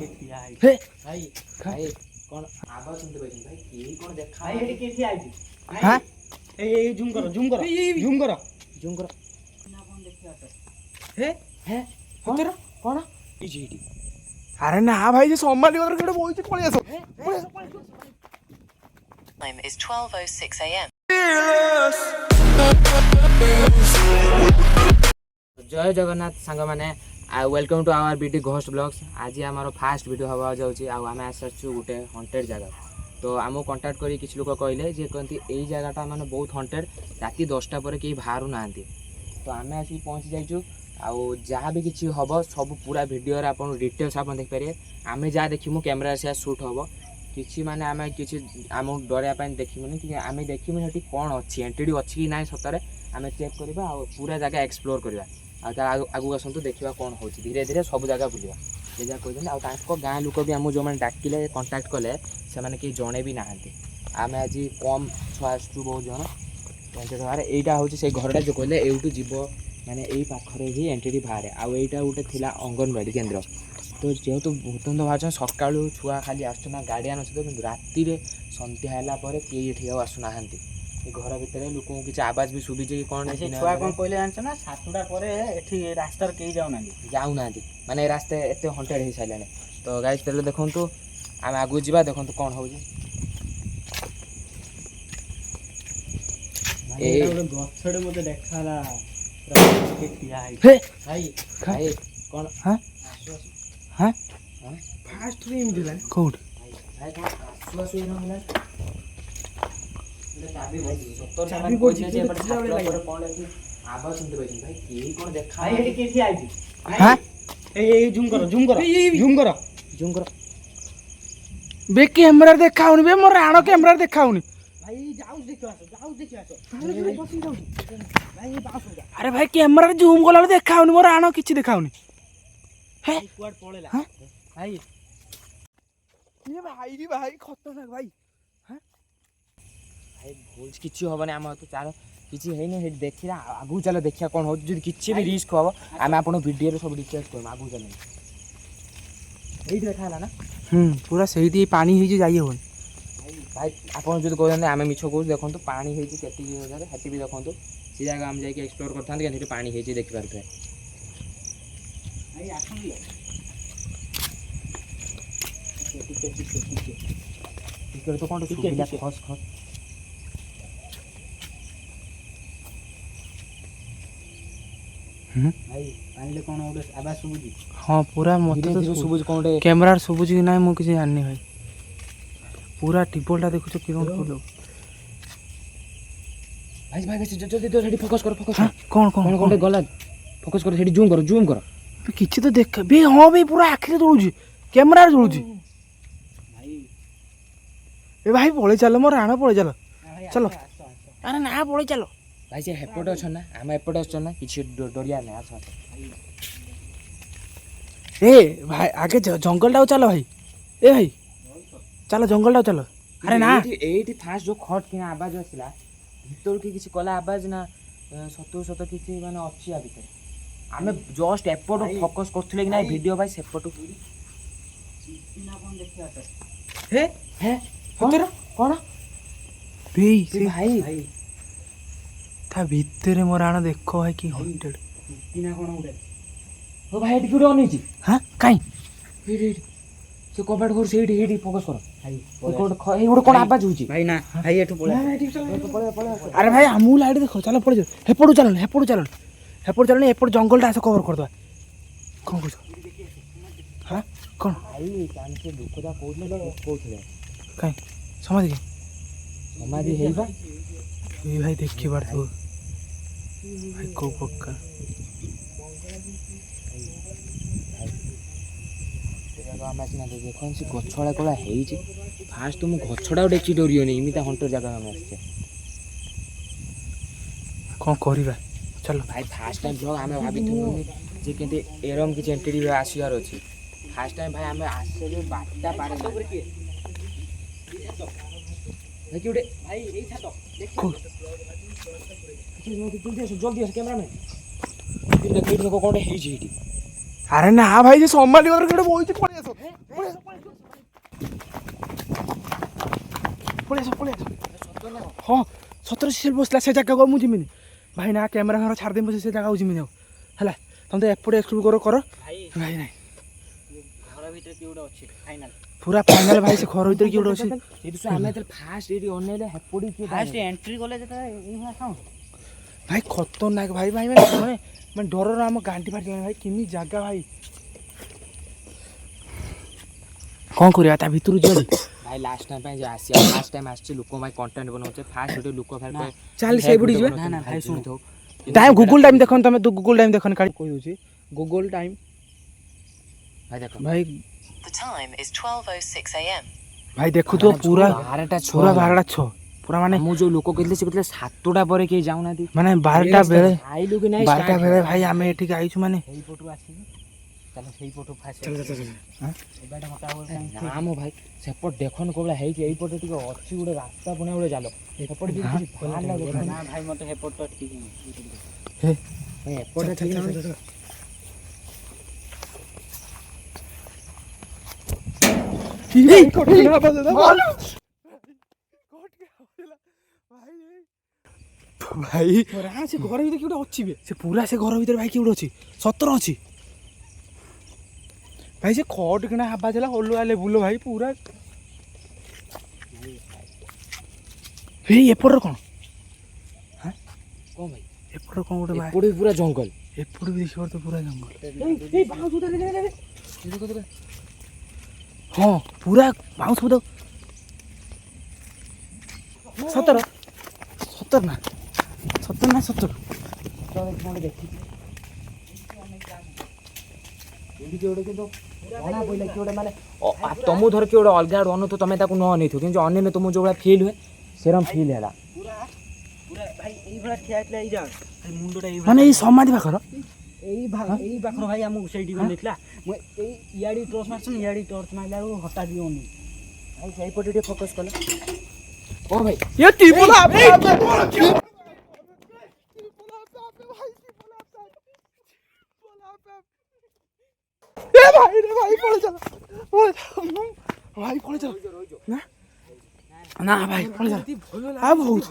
हे भाई भाई कौन आवाज सुनते भाई भाई के कौन देखा भाई हेडी के थी आइजी हां ए जूम करो जूम करो जूम करो ना कौन देखिया सर हे हे उतर कौन इजी अरे ना भाई जे सोमाली वाला केडे बोइछ पळी आसो पळी आसो Time is 12:06 a.m. जय जगन्नाथ सांग मैंने welcome to our BT ghost blogs. आज आम फास्ट वीडियो हवा जाऊँगी आम आसू गोटे हंटेड जगह तो आमको कंटाक्ट करी किसी लोग कहले जे कहती यही जगहटा मैंने बहुत हंटेड राति 10टा पर कहीं बाहर ना तो आम आसिक पहुँची जाइचु आउ जहाँ भी किसी हम सब पूरा वीडियो आप डिटेल्स आप देखिपारे आम जहाँ देखू कैमेरा से शूट हम किसी माने आम किसी आम डरवा देखनी कि आम देखूँ ये कौन अच्छी एंट्री अच्छी कि ना सतरे आम चेक करवा पूरा जगह एक्सप्लोर करवा आगू आसतु देखा कौन हो धीरे धीरे सब जगह बुलवा ये जगह कहते गाँ लोक भी आमको जो मैंने डाकिले कंटाक्ट कले से कहीं जड़े भी ना आम आज कम छुआ आसू बहुत जन यहाँ हूँ से घरटा जो कहले एवटू जीव माने यही पाखरे ही एंट्री बाहर आईटा गोटे थी अंगनवाड़ी केन्द्र तो जेहेतु भूतंत बाहर सका छुआ खाली आसना गाड़िया नसत कि राति सन्ध्या है किए ये आसुना घर भितर लोक किसी आवाज भी शुभी कि कौन छुआ कौन कहले जानछ ना 7टा पर एठी रास्ता केही जाऊना माने रास्ता एत हंटेड हो सारे तो गाइस तेरे देखु आम आगू जा देखु कौन हो गछड़े मते देखाला भाई भाई कौन हां हां हां फास्ट रे मिला कोड भाई कौन आसु आसु न मिला चाबी बोल जे कौन आवाज सुनते भाई के कौन देखा भाई हेडी के थी आइजी हां ए जूम करो जूम करो बे कैमरा देखाउनी बे मोर राणो कैमरा देखाउनी भाई जाऊ देखियो आसो भाई बास हो जा अरे भाई कैमरा जूम कला देखाउनी मोर राणो किछि देखाउनी हे कुआड पळेला हां भाई ये भाई खतरनाक भाई भाई भूल किसी हेनी आम तो चाल किसी है देखा आगू चलो देखा कौन हो किसी भी रिस्क हम आम आप वीडियो सब डिटेल्स करें आगू चल ये देखा ना पूरा सही पानी हो जाई होन भाई आप जो कहते आम मिछ कह देखो पानी होती हेटी भी देखो सी जगह आम जाकि एक्सप्लोर करते पानी हो देखिपारे भाई आसन तो कौन खस खस भाई पानी कौन गोटे आवाज सुबुजी हाँ पूरा मत तो सुबुज कौन कैमरा सुबुजी ना मु किसी जाननी भाई पूरा टिपोलटा देखुछ कि भाई भाई जल्दी जल्दी फोकस कर कौन कौन कौन गला फोकस कर सेठी जूम कर किछि तो देख बे हां बे पूरा आखिरे तोळुजी कैमरा तोळुजी भाई ए भाई पळे चलो मोर राणा पळे चलो चलो अरे ना पळे चलो भाई से हेपट अच्छा ना आम एपटे अच्छा ना किसी डरिया ना आस ए भाई आगे जंगल चलो भाई ए भाई चलो जंगल चलो अरे ना एठी फास्ट जो खट कि आवाज आसला भीतर की किसी कला आवाज ना सत किसी माने अच्छी आ भीतर आमे जस्ट एपट फोकस करथले कि ना वीडियो भाई सेपट ना कौन देखिया सर हे हे होतरा कोन बे से भाई ता भीतर मोर राणा देखो भाई कि हंटेड ना कौन गोटे ओ भाई एठी वीडियो नहीं छी हां काई से कबाड़ घर से एठी फोकस कर भाई गोटे कोन आवाज होची भाई ना भाई एठू पळे अरे भाई आमू लाइट देखो चलो पड़ जा हेपड़ू चलो एपड़ जंगलटा आस कवर कर दवा कौन कुछ हां कौन भाई कान से दुखदा कोथले काई समझ गए समाधि हेबा ये भाई देखी बार तू भाई को पक्का देखो से गछड़ा कला है फास्ट तो मुझे गछड़ा देखी डरियो नहीं इमिता हंटर जगह में आसचे कौन करवा चलो भाई फास्ट टाइम ब्लॉग आम भाभी जे केते एरम की एंट्री आसियार अच्छी फास्ट टाइम भाई आम आसे बाटा पारे देखि उठे भाई एई था तो को जल्दी कैमरा में देखो कौन है अरे ना भाई जे सोमाली वाला केडे बोइछ पळे आसो ହଁ ସତରେ ସେ ବସିଲା ସେ ଜାଗାକୁ ମୁଁ ଯିମିନି ଭାଇ ନା କ୍ୟାମେରା ଘର ଛାଡ଼ିଦେବି ବସି ସେ ଜାଗାକୁ ଯିମିନି ଆଉ ହେଲା ତମେ ତ ଏପଟେ ଏକ୍ସପ୍ଲୋର କର ଭାଇ ନାଇଁ ଘର ଭିତରେ କିଏ ଗୋଟେ ଅଛି ଫାଇନାଲ ପୁରା ଫାଇନାଲ ଭାଇ ସେ ଘର ଭିତରେ କିଏ ଗୋଟେ ଅଛି ଆମେ ଯେତେବେଳେ ଫାଷ୍ଟ ଏଇଠି ଅନେଇଲେ ହେପଡ଼ି କିଏ ଫାଷ୍ଟ ଏଣ୍ଟ୍ରି କଲେ ଯେତେବେଳେ ଏଇଭଳିଆ ସାଉଣ୍ଡ ଭାଇ ଖତରନାକ ଭାଇ ଭାଇ ମାନେ ମାନେ ଡରର ଆମ ଗାଣ୍ଠି ଫାଟି ଭାଇ କେମିତି ଜାଗା ଭାଇ କ'ଣ କରିବା ତା ଭିତରୁ ଯିବା ଭାଇ ଲାଷ୍ଟ ଟାଇମ୍ ପାଇଁ ଆସିବା ଫାଷ୍ଟ ଟାଇମ୍ ଆସିଛି ଲୋକ ପାଇଁ କଣ୍ଟେଣ୍ଟ ବନାଉଛେ ଫାଷ୍ଟ ଗୋଟେ ଲୋକ ଚାଲ ସେଇପଟେ ଯିବା ନା ନା ଭାଇ ଶୁଣ ଟାଇମ୍ ଗୁଗୁଲ ଟାଇମ୍ ଦେଖନ୍ତୁ ତମେ ଗୁଗୁଲ ଟାଇମ୍ ଦେଖନି କାଢ଼ି କହିଦେଉଛି ଗୁଗୁଲ ଟାଇମ୍ ଭାଇ ଦେଖ ଭାଇ The time is 12:06 a.m. ଭାଇ ଦେଖୁଥିବ ପୁରା 12:06 ପୁରା ମାନେ ମୁଁ ଯୋଉ ଲୋକ କହିଥିଲେ ସେ କହିଥିଲେ 7ଟା ପରେ କେହି ଯାଉନାହାନ୍ତି ମାନେ 12ଟା ବେଳେ ଆଇଲୁ କି ନାହିଁ 12ଟା ବେଳେ ଭାଇ ଆମେ ଏଠିକି ଆଇଛୁ ମାନେ ସେଇପଟୁ ଆସିବି ତାହେଲେ ସେଇପଟୁ ଫାଷ୍ଟ ଏବାଟେ ହଟା ହବ ନା ମୋ ଭାଇ ସେପଟ ଦେଖନି କୋଉଭଳିଆ ହେଇଛି ଏଇପଟେ ଟିକେ ଅଛି ଗୋଟେ ରାସ୍ତା ପୁଣି ଗୋଟେ ଜାଲ ସେପଟେ ଯଦି କିଛି ବାହାରିଲା ଦେଖନି। ନା ଭାଇ ମତେ ହେପଟ ତ ଠିକ ନୁହଁ ଭାଇ ଏପଟେ ଠିକ ନାହିଁ। ଭାଇ ସେ ଘର ଭିତରେ କିଏ ଗୋଟେ ଅଛି ବେ ସେ ପୁରା ସେ ଘର ଭିତରେ ଭାଇ କିଏ ଗୋଟେ ଅଛି ସତର ଅଛି ଭାଇ ସେ ଖଟ କିଣା ହାବା ଥିଲା ଅଲଗା ଲେବୁଲ ଭାଇ ପୁରା ହେଇ ଏପଟର କ'ଣ କ'ଣ ଭାଇ ଏପଟର କ'ଣ ଗୋଟେ ଭାଇ ଏପଟେ ପୁରା ଜଙ୍ଗଲ ଏପଟେ ବି ଦେଖିବ ତ ପୁରା ଜଙ୍ଗଲ ହଁ ପୁରା ବାଉଁଶ ବୁଦ ସତର ସତର ନା ସତର ତମକୁ ଧର କିଏ ଗୋଟେ ଅଲଗା ଆଡ଼ୁ ଅନଉଥିବ ତମେ ତାକୁ ନ ଅନେଇଥିବ କିନ୍ତୁ ଅନେଇଲେ ତମକୁ ଯୋଉଭଳିଆ ଫିଲ୍ ହୁଏ ସେରକମ ଫିଲ୍ ହେଲା ଭାଇ ଏଇଭଳିଆ ଠିଆ ହେଇଥିଲା ଏଇ ଜାଗା ମୁଣ୍ଡଟା ମାନେ ଏଇ ସମାଧି ପାଖର ଏଇ ପାଖର ଭାଇ ଆମକୁ ସେଇଠି ନେଇଥିଲା ମୁଁ ଏଇ ଇଆଡ଼ି ଟର୍ଚ୍ଚ ମାରୁଥିଲି ଇଆଡ଼ି ଟର୍ଚ୍ଚ ମାରିଲା ବେଳକୁ ହଠାତ୍ ବି ଅନେଇ ଭାଇ ସେଇପଟେ ଟିକେ ଫୋକସ୍ କଲେ ଓ ଭାଇ ये टिपोला ए भाई रे भाई पड़ जा भाई पड़ जा ना ना भाई पड़ जा आ बहुत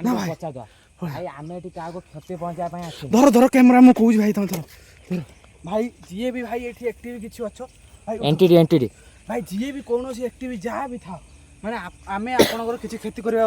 ନା ଭାଇ ପଚାରିଦେବା ଭାଇ ଆମେ ଏଠି କାହାକୁ କ୍ଷତି ପହଞ୍ଚାଇବା ପାଇଁ ଆସିଛୁ ଧର ଧର କ୍ୟାମେରା ମୁଁ କହୁଛି ଭାଇ ତମେ ଧର ଧର ଭାଇ ଯିଏ ବି ଭାଇ ଏଠି ଆକ୍ଟିଭ କିଛି ଅଛ ଭାଇ ଏଣ୍ଟିଟି ଭାଇ ଯିଏ ବି କୌଣସି ଆକ୍ଟିଭ ଯାହା ବି ଥାଉ ମାନେ ଆମେ ଆପଣଙ୍କର କିଛି କ୍ଷତି କରିବା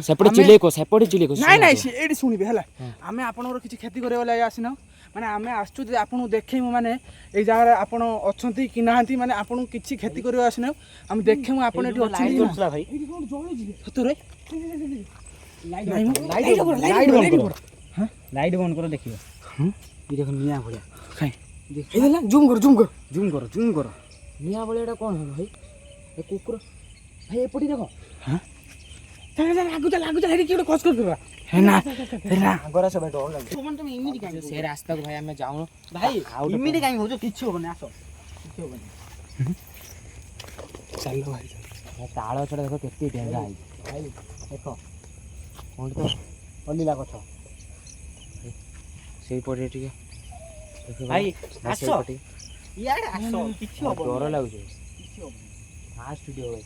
ସେପଟେ ଚିଲେଇକ ସେପଟେ ଚିଲେଇକ ନାଇଁ ନାଇଁ ଏଇଠି ଶୁଣିବେ ହେଲା ଆମେ ଆପଣଙ୍କର କିଛି କ୍ଷତି କରିବା ଲାଗି ଆସିନାହୁଁ ମାନେ ଆମେ ଆସୁଛୁ ଯେ ଆପଣଙ୍କୁ ଦେଖେଇମୁ ମାନେ ଏଇ ଜାଗାରେ ଆପଣ ଅଛନ୍ତି କି ନାହାନ୍ତି ମାନେ ଆପଣଙ୍କୁ କିଛି କ୍ଷତି କରିବା ଆସିନାହୁଁ ଆମେ ଦେଖେମୁ ଆପଣ ଏଠି ଅଛନ୍ତି ଭାଇ ସତରେ ଲାଇଟ୍ ବନ୍ଦ କର ଦେଖିବ ଏଇ ଦେଖ ନିଆଁ ଭଳିଆ ହେଇଥିଲା ଜୁମ୍ କର ନିଆଁ ଭଳିଆ ଏଟା କ'ଣ ହବ ଭାଇ ଏ କୁକୁର ଭାଇ ଏପଟେ ଦେଖ ଲାଗୁଛ ହେଠି କିଏ ଗୋଟେ ଖସ କରିବା ନା ଆଗରେ ଆସ ଭାଇ ଡର ଲାଗୁଛି ତମେ ଏମିତି କାଇଁ ସେ ରାସ୍ତାକୁ ଭାଇ ଆମେ ଯାଉନୁ ଭାଇ ଆଉ ଏମିତି କାଇଁ ହଉଛ କିଛି ହବନି ଆସ କିଛି ହବନି ଚାଲ ଭାଇ ତାଳ ଛଡ଼ା ଦେଖ କେତେ ଡେଙ୍ଗା ହେଇଛି ଭାଇ ଦେଖ କୋଉଠି ତ ହଲିଲା ଗଛ ସେଇପଟେ ଟିକେ ଭାଇ ଆସ ସେଇପଟେ ଇଆଡ଼େ ଆସ କିଛି ହବନି ଡର ଲାଗୁଛି କିଛି ହବନି ଫାଷ୍ଟ ଭିଡ଼ିଓ ଭାଇ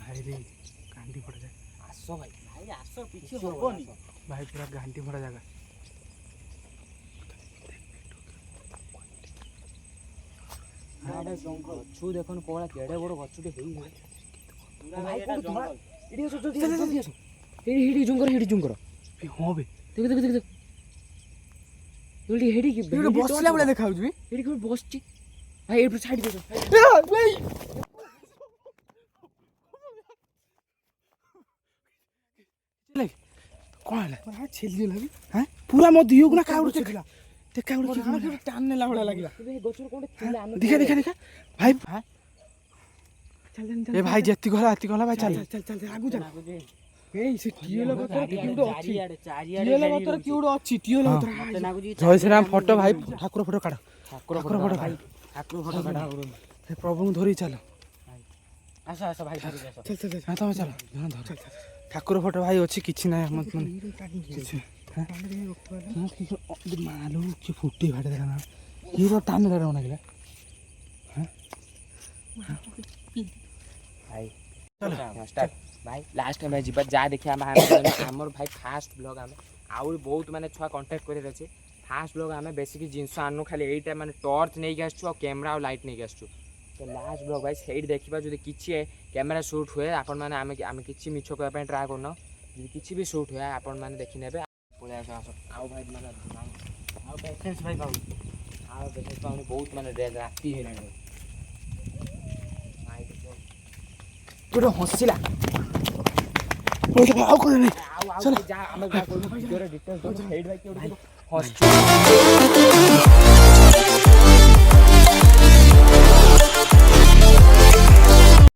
ଭାଇ ରେ ଗାଣ୍ଡି ଫଟା ଜାଗା ଆସ ଭାଇ ଭାଇ ଆସ କିଛି ହବନି ଭାଇ ପୁରା ଗାଣ୍ଡି ଫଟା ଜାଗା ଗଛୁ ଦେଖୁନ କୋଉଭଳିଆ କେଡ଼େ ବଡ଼ ଗଛଟେ ହେଇଛି ଭାଇ ଏଟା ଜଙ୍ଗଲ ଏଠି ଆସ ଜଲ୍ଦି ଆସ ଏଇଠି ଜୁମ୍ କର ହଁ ବେ ଦେଖ ଏଇଠି ହେଡ଼ି କି ବସିଲା ଭଳିଆ ଦେଖା ଯାଉଛି ଏଇଠି କେଉଁଠି ବସିଛି ଭାଇ ଏଇଠୁ ଛାଡ଼ି ଦେଉଛ କ'ଣ ହେଲା ଛେଲି ଲାଗି ହଁ ପୁରା ମୋ ଦିହକୁ ନା କାଉଡୁ ଦେଖିଲା ଦେଖା ଗୋଟେ ଟାନ୍ ନେଲା ଭଳିଆ ଲାଗିଲା ଗଛରୁ କୋଉଠି ଥିଲା ଆମେ ଦେଖା ଭାଇ ଏ ଭାଇ ଯେତିକି ଗଲା ଏତିକି ଗଲା ଭାଇ ଚାଲ ଆଗକୁ ଚାଲ ଏଇ ସେ ଟିଏଲ ବତର କିଏ ଗୋଟେ ଅଛି ଟିଏଲ ବତର କିଏ ଗୋଟେ ଅଛି ଟିଏଲ ବତର ଜୟ ଶ୍ରୀରାମ ଫଟୋ ଭାଇ ଠାକୁର ଫଟୋ କାଢ ଠାକୁର ଫଟୋ କାଢ ଏ ପ୍ରଭୁଙ୍କୁ ଧରି ଚାଲ ଆସ ଆସ ଭାଇ ଧରିକି ଆସ ଚାଲ ତମେ ଚାଲ ଠାକୁର ଫଟୋ ଭାଇ ଅଛି କିଛି ନାହିଁ ଆମର କିଛି ମାଲୁ କି ଫୁଟି ଭାଟେ ଦେଖା ନା କିଏ ତ ଟାଣି ରହ ନାଗିଲା ଭାଇ ଷ୍ଟାର୍ଟ ଭାଇ ଲାଷ୍ଟ ଟାଇମ୍ ଯିବା ଯାହା ଦେଖିବା ଆମର ଭାଇ ଫାଷ୍ଟ ବ୍ଲଗ୍ ଆମେ ଆହୁରି ବହୁତ ମାନେ ଛୁଆ କଣ୍ଟାକ୍ଟ କରିବାର ଅଛି ଫାଷ୍ଟ ବ୍ଲଗ୍ ଆମେ ବେଶିକି ଜିନିଷ ଆଣୁ ଖାଲି ଏଇଟା ମାନେ ଟର୍ଚ୍ଚ ନେଇକି ଆସୁଛୁ ଆଉ କ୍ୟାମେରା ଆଉ ଲାଇଟ୍ ନେଇକି ଆସୁଛୁ ତ ଲାଷ୍ଟ ବ୍ଲଗ୍ ଭାଇ ସେଇଠି ଦେଖିବା ଯଦି କିଛି କ୍ୟାମେରା ସୁଟ୍ ହୁଏ ଆପଣମାନେ ଆମେ କିଛି ମିଛ କହିବା ପାଇଁ ଟ୍ରାଏ କରୁନ ଯଦି କିଛି ବି ସୁଟ୍ ହୁଏ ଆପଣମାନେ ଦେଖିନେବେ ପଳେଇ ଆସ ଆସ ଆଉ ଭାଇ ମାନେ ଆଉ ପେସେନ୍ସ ଭାଇ ପାଉନି ଆଉ ପେସେନ୍ସ ପାଉନି ବହୁତ ମାନେ ରାତି ହେଇଲାଣି ଗୋଟେ ହସିଲା ଆଉ କଣ ନାହିଁ ଆଉ ଯାହା ଆମେ ଯାହା କହିଲୁ ଭିଡ଼ିଓରେ ଡିଟେଲ୍ସ ସେଇଠି ଭାଇ କିଏ ଗୋଟେ ହସୁଛୁ